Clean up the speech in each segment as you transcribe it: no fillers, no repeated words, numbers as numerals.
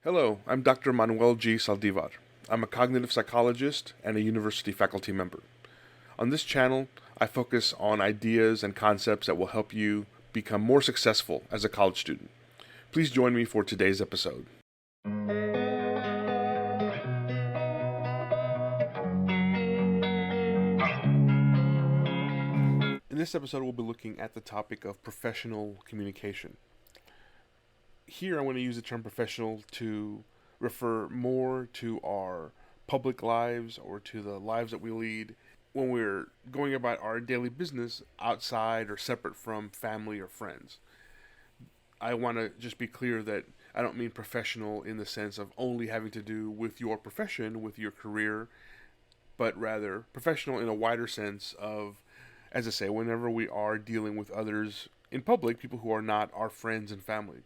Hello, I'm Dr. Manuel G. Saldivar. I'm a cognitive psychologist and a university faculty member. On this channel, I focus on ideas and concepts that will help you become more successful as a college student. Please join me for today's episode. In this episode, we'll be looking at the topic of professional communication. Here, I want to use the term professional to refer more to our public lives or to the lives that we lead when we're going about our daily business outside or separate from family or friends. I want to just be clear that I don't mean professional in the sense of only having to do with your profession, with your career, but rather professional in a wider sense of, as I say, whenever we are dealing with others in public, people who are not our friends and family.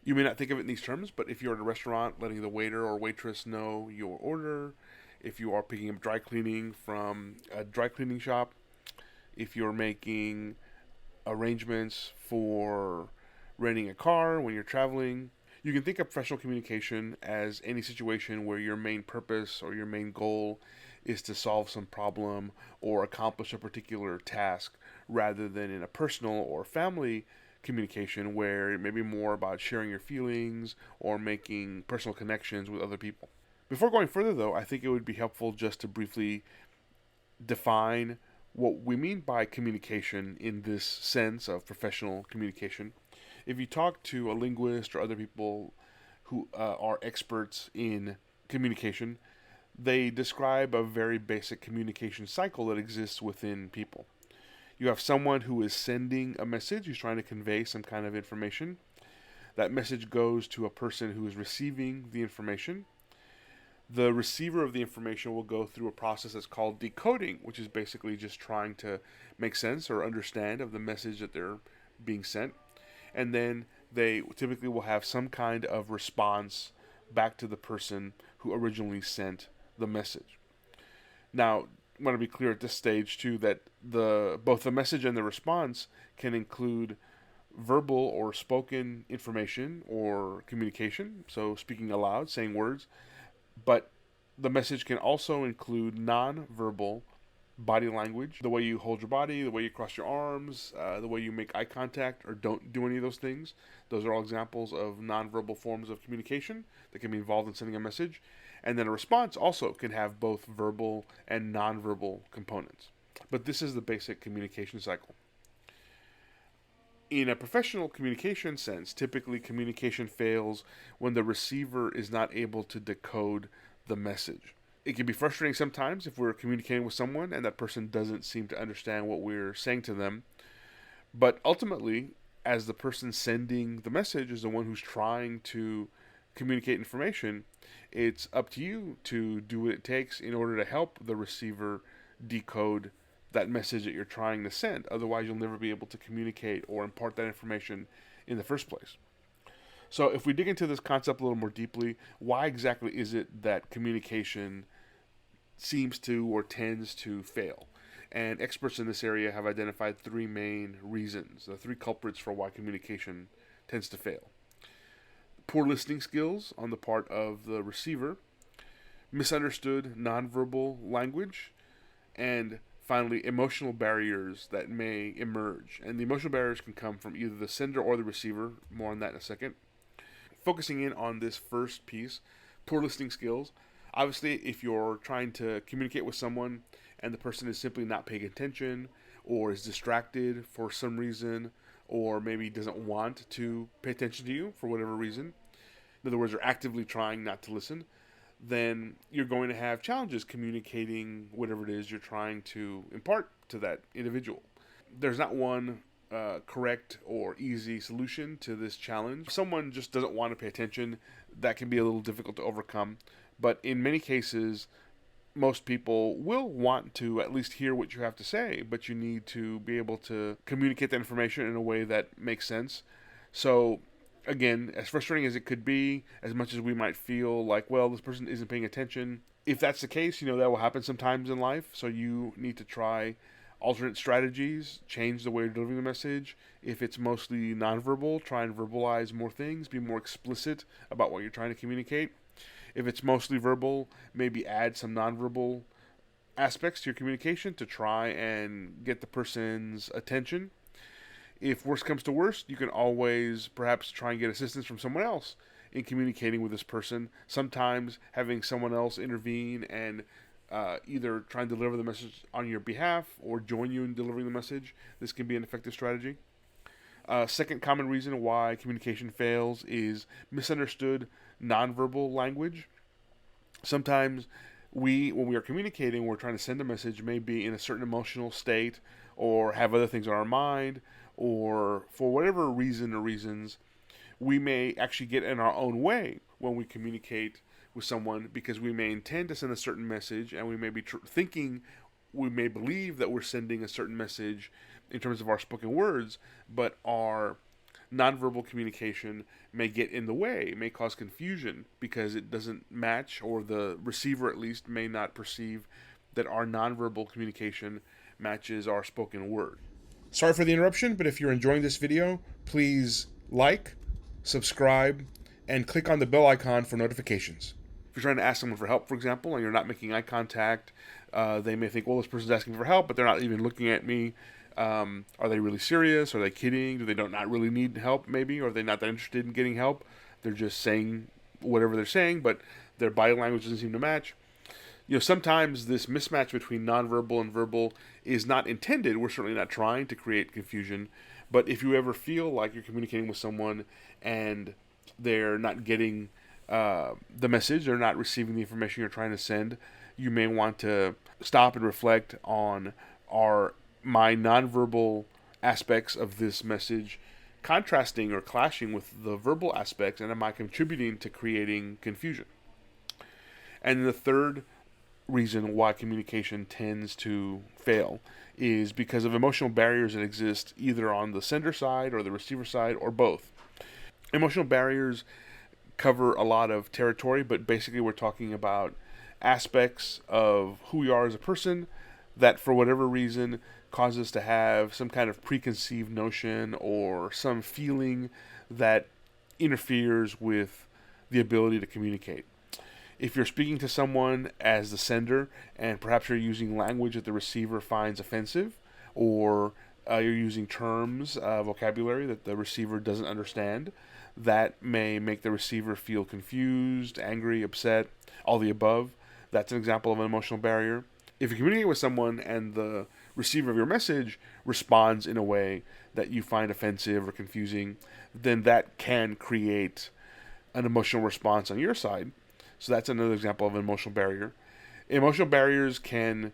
You may not think of it in these terms, but if you're at a restaurant, letting the waiter or waitress know your order, if you are picking up dry cleaning from a dry cleaning shop, if you're making arrangements for renting a car when you're traveling, you can think of professional communication as any situation where your main purpose or your main goal is to solve some problem or accomplish a particular task rather than in a personal or family communication where it may be more about sharing your feelings or making personal connections with other people. Before going further, though, I think it would be helpful just to briefly define what we mean by communication in this sense of professional communication. If you talk to a linguist or other people who are experts in communication, they describe a very basic communication cycle that exists within people. You have someone who is sending a message, who's trying to convey some kind of information. That message goes to a person who is receiving the information. The receiver of the information will go through a process that's called decoding, which is basically just trying to make sense or understand of the message that they're being sent. And then they typically will have some kind of response back to the person who originally sent the message. Now, I want to be clear at this stage too that both the message and the response can include verbal or spoken information or communication, so speaking aloud, saying words, but the message can also include non-verbal body language, the way you hold your body, the way you cross your arms, the way you make eye contact or don't do any of those things. Those are all examples of nonverbal forms of communication that can be involved in sending a message. And then a response also can have both verbal and nonverbal components. But this is the basic communication cycle. In a professional communication sense, typically communication fails when the receiver is not able to decode the message. It can be frustrating sometimes if we're communicating with someone and that person doesn't seem to understand what we're saying to them. But ultimately, as the person sending the message is the one who's trying to communicate information, it's up to you to do what it takes in order to help the receiver decode that message that you're trying to send. Otherwise, you'll never be able to communicate or impart that information in the first place. So if we dig into this concept a little more deeply, why exactly is it that communication seems to or tends to fail? And experts in this area have identified three main reasons, the three culprits for why communication tends to fail. Poor listening skills on the part of the receiver, misunderstood nonverbal language, and finally, emotional barriers that may emerge. And the emotional barriers can come from either the sender or the receiver. More on that in a second. Focusing in on this first piece, poor listening skills. Obviously, if you're trying to communicate with someone and the person is simply not paying attention or is distracted for some reason or maybe doesn't want to pay attention to you for whatever reason, in other words, are actively trying not to listen, then you're going to have challenges communicating whatever it is you're trying to impart to that individual. There's not one correct or easy solution to this challenge. If someone just doesn't want to pay attention, that can be a little difficult to overcome. But in many cases, most people will want to at least hear what you have to say, but you need to be able to communicate that information in a way that makes sense. So again, as frustrating as it could be, as much as we might feel like, well, this person isn't paying attention, if that's the case, that will happen sometimes in life. So you need to try alternate strategies, change the way you're delivering the message. If it's mostly nonverbal, try and verbalize more things, be more explicit about what you're trying to communicate. If it's mostly verbal, maybe add some nonverbal aspects to your communication to try and get the person's attention. If worst comes to worst, you can always perhaps try and get assistance from someone else in communicating with this person. Sometimes having someone else intervene and either try and deliver the message on your behalf or join you in delivering the message. This can be an effective strategy. Second common reason why communication fails is misunderstood nonverbal language. Sometimes when we are communicating, we're trying to send a message, maybe in a certain emotional state or have other things on our mind, or for whatever reason or reasons, we may actually get in our own way when we communicate with someone because we may intend to send a certain message and we may be we may believe that we're sending a certain message in terms of our spoken words, but our nonverbal communication may get in the way, may cause confusion because it doesn't match, or the receiver at least may not perceive that our nonverbal communication matches our spoken word. Sorry for the interruption, but if you're enjoying this video, please like, subscribe, and click on the bell icon for notifications. If you're trying to ask someone for help, for example, and you're not making eye contact, they may think, well, this person's asking for help, but they're not even looking at me. Are they really serious? Are they kidding? Do they not really need help, maybe? Or are they not that interested in getting help? They're just saying whatever they're saying, but their body language doesn't seem to match. Sometimes this mismatch between nonverbal and verbal is not intended. We're certainly not trying to create confusion. But if you ever feel like you're communicating with someone and they're not getting the message, they're not receiving the information you're trying to send, you may want to stop and reflect on, are my nonverbal aspects of this message contrasting or clashing with the verbal aspects, and am I contributing to creating confusion? And the third reason why communication tends to fail is because of emotional barriers that exist either on the sender side or the receiver side, or both. Emotional barriers cover a lot of territory, but basically we're talking about aspects of who we are as a person that for whatever reason cause us to have some kind of preconceived notion or some feeling that interferes with the ability to communicate. If you're speaking to someone as the sender and perhaps you're using language that the receiver finds offensive, or you're using terms, vocabulary that the receiver doesn't understand, that may make the receiver feel confused, angry, upset, all the above. That's an example of an emotional barrier. If you communicate with someone and the receiver of your message responds in a way that you find offensive or confusing, then that can create an emotional response on your side. So that's another example of an emotional barrier. Emotional barriers can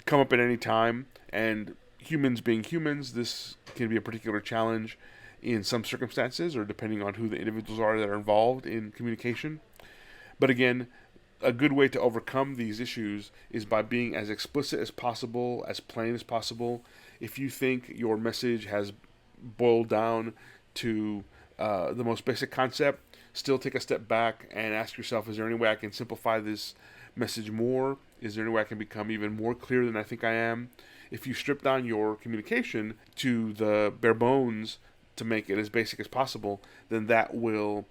come up at any time, and humans being humans, this can be a particular challenge in some circumstances, or depending on who the individuals are that are involved in communication. But again, a good way to overcome these issues is by being as explicit as possible, as plain as possible. If you think your message has boiled down to the most basic concept, still take a step back and ask yourself, is there any way I can simplify this message more? Is there any way I can become even more clear than I think I am? If you strip down your communication to the bare bones to make it as basic as possible, then that will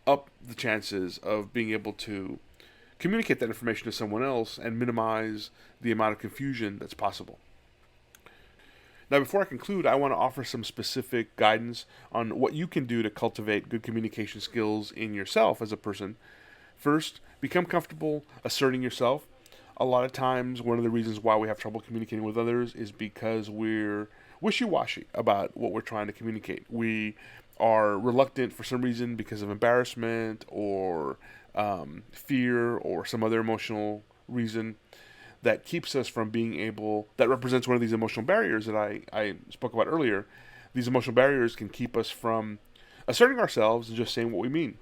up the chances of being able to communicate that information to someone else and minimize the amount of confusion that's possible. Now, before I conclude, I want to offer some specific guidance on what you can do to cultivate good communication skills in yourself as a person. First, become comfortable asserting yourself. A lot of times, one of the reasons why we have trouble communicating with others is because we're wishy-washy about what we're trying to communicate. We are reluctant for some reason because of embarrassment or fear or some other emotional reason that keeps us from being able, that represents one of these emotional barriers that I spoke about earlier. These emotional barriers can keep us from asserting ourselves and just saying what we mean.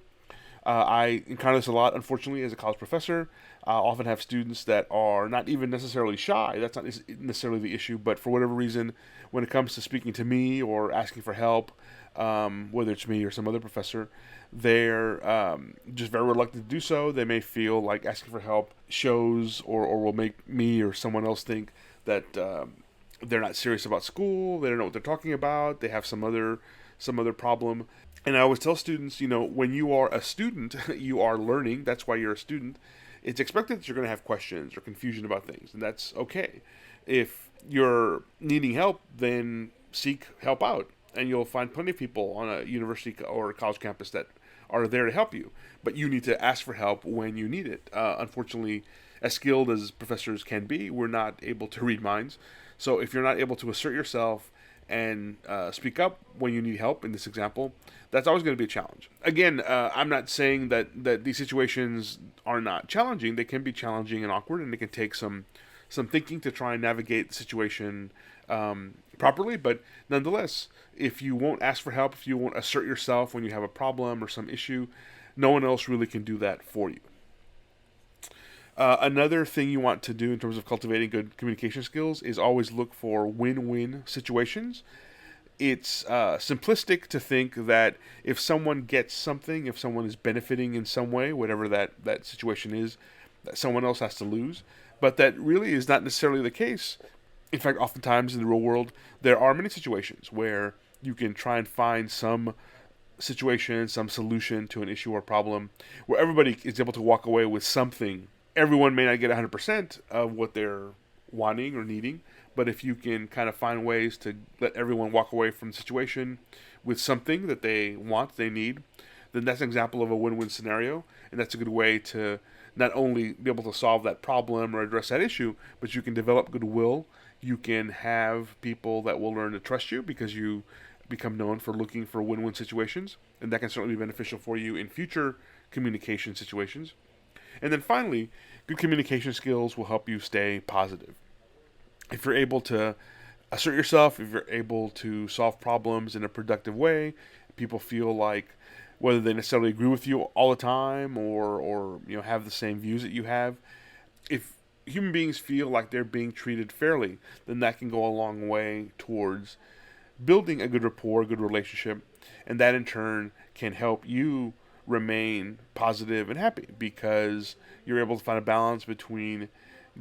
I encounter this a lot, unfortunately, as a college professor. I often have students that are not even necessarily shy. That's not necessarily the issue, but for whatever reason, when it comes to speaking to me or asking for help, whether it's me or some other professor, they're just very reluctant to do so. They may feel like asking for help shows or will make me or someone else think that they're not serious about school, they don't know what they're talking about, they have some other problem. And I always tell students, when you are a student, you are learning. That's why you're a student. It's expected that you're going to have questions or confusion about things, and that's okay. If you're needing help, then seek help out, and you'll find plenty of people on a university or a college campus that are there to help you. But you need to ask for help when you need it. Unfortunately, as skilled as professors can be, we're not able to read minds. So if you're not able to assert yourself and speak up when you need help, in this example, that's always going to be a challenge. Again, I'm not saying that these situations are not challenging. They can be challenging and awkward, and it can take some thinking to try and navigate the situation properly. But nonetheless, if you won't ask for help, if you won't assert yourself when you have a problem or some issue, no one else really can do that for you. Another thing you want to do in terms of cultivating good communication skills is always look for win-win situations. It's simplistic to think that if someone gets something, if someone is benefiting in some way, whatever that situation is, that someone else has to lose. But that really is not necessarily the case. In fact, oftentimes in the real world, there are many situations where you can try and find some situation, some solution to an issue or problem where everybody is able to walk away with something. Everyone may not get 100% of what they're wanting or needing, but if you can kind of find ways to let everyone walk away from the situation with something that they want, they need, then that's an example of a win-win scenario, and that's a good way to not only be able to solve that problem or address that issue, but you can develop goodwill. You can have people that will learn to trust you because you become known for looking for win-win situations, and that can certainly be beneficial for you in future communication situations. And then finally, good communication skills will help you stay positive. If you're able to assert yourself, if you're able to solve problems in a productive way, people feel like whether they necessarily agree with you all the time or have the same views that you have, if human beings feel like they're being treated fairly, then that can go a long way towards building a good rapport, a good relationship, and that in turn can help you remain positive and happy because you're able to find a balance between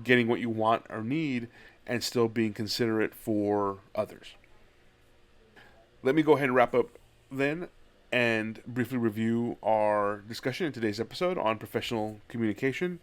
getting what you want or need and still being considerate for others. Let me go ahead and wrap up then and briefly review our discussion in today's episode on professional communication.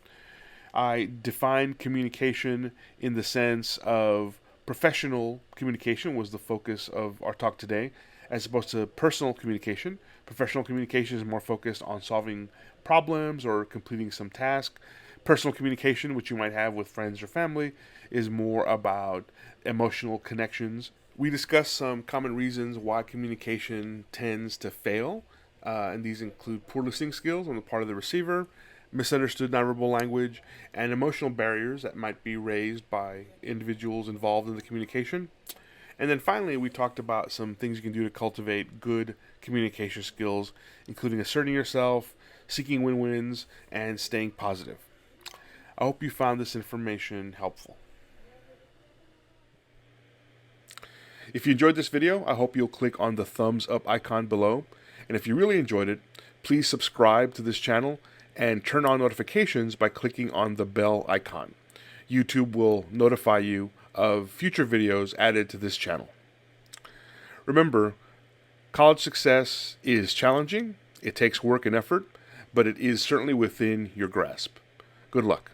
I define communication in the sense of professional communication was the focus of our talk today, as opposed to personal communication. Professional communication is more focused on solving problems or completing some task. Personal communication, which you might have with friends or family, is more about emotional connections. We discussed some common reasons why communication tends to fail, and these include poor listening skills on the part of the receiver, misunderstood nonverbal language, and emotional barriers that might be raised by individuals involved in the communication. And then finally, we talked about some things you can do to cultivate good communication skills, including asserting yourself, seeking win-wins, and staying positive. I hope you found this information helpful. If you enjoyed this video, I hope you'll click on the thumbs up icon below. And if you really enjoyed it, please subscribe to this channel and turn on notifications by clicking on the bell icon. YouTube will notify you of future videos added to this channel. Remember, college success is challenging, it takes work and effort, but it is certainly within your grasp. Good luck.